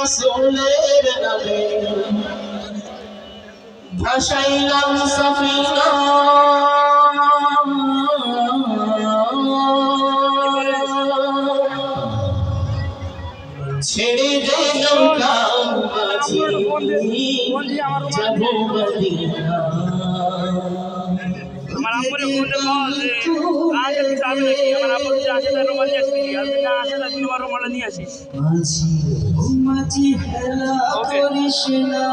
রাসূলের নামে ভাসাইলাম সফিনা ছেড়ে দে নৌকা মাঝি যাবো মদিনা আমার আম্মুরে ফোনে বলে আগে যাবে নাকি আমার আম্মু যে আসে তার রুমাল নিয়ে আসবি আর না আসে তার তোমার রুমাল নিয়ে আসিস মাঝি ও মাঝি হেলা করিস না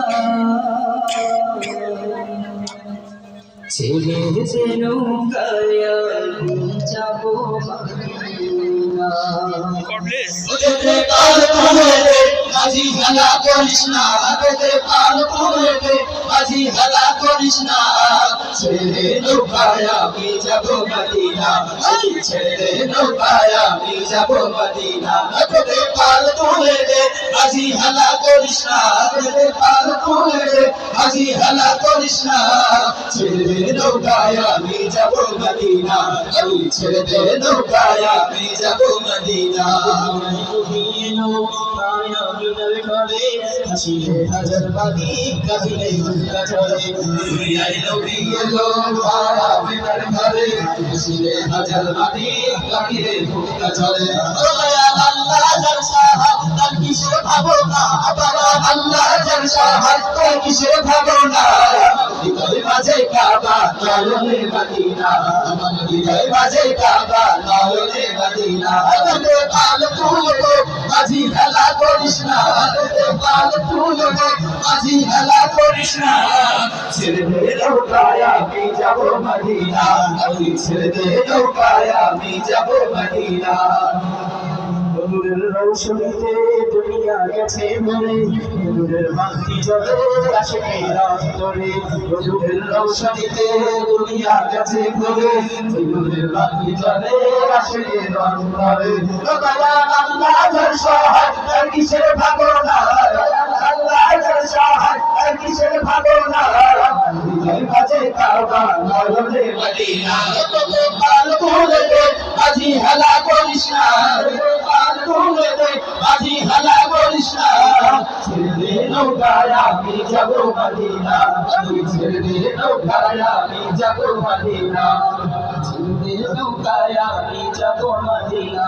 ছেড়ে দে নৌকায় যাবো মদিনা ওতে পাল পুরে মাঝি হেলা করিস না ওতে পাল পুরে মাঝি হেলা করিস না ছেড়ে নৌকায় আমি যাবো মদিনা ছেড়ে নৌকায় আমি যাবো মদিনা ওতে পাল পুরে মাঝি হেলা করিস না ওতে পাল পুরে মাঝি হেলা করিস না ছেড়ে নৌকায় আমি যাবো মদিনা ছেড়ে দে নৌকায় আমি যাবো মদিনা হাসিলে হাজার বাদি কাঁদিলে হুঙ্কা চলে দুনিয়ায় নবী এলো মায়া বিনার ঘরে হাসিলে হাজার বাদি কাঁদিলে হুঙ্কা চলে আল্লাহ যার সাহাব তার কিসের ভাবনা বাবা আল্লাহ যার সাহাব তার কিসের ভাবনা হৃদয় মাঝে কাবা নয়নে মদিনা আমার হৃদয় মাঝে কাবা নয়নে মদিনা আরে পাল ফুলবো মাঝি হেলা করিস না আরে পাল ফুলবো মাঝি হেলা করিস না ছেড়ে দে নৌকায় আমি যাবো মদিনা ছেড়ে দে নৌকায় আমি যাবো মদিনা নূরের রৌশনীতে দুনিয়া গেছে মরে নূরের বাতি জ্বলে আশিকের অন্তরে নূরের রৌশনীতে দুনিয়া গেছে মরে নূরের বাতি জ্বলে আশিকের অন্তরে দয়াল আল্লাহ যার সহায় তার কিসের ভাবনা আল্লাহ যার সহায় তার কিসের ভাবনা হৃদয় মাঝে কাবা নয়নে মদিনা তোকে পাল ভুলে দে মাঝি হেলা করিস না মাঝি হেলা করিস না ছেড়ে দে নৌকায় আমি যাবো মদিনা ছেড়ে দে নৌকায় আমি যাবো মদিনা ছেড়ে দে নৌকায় আমি যাবো মদিনা।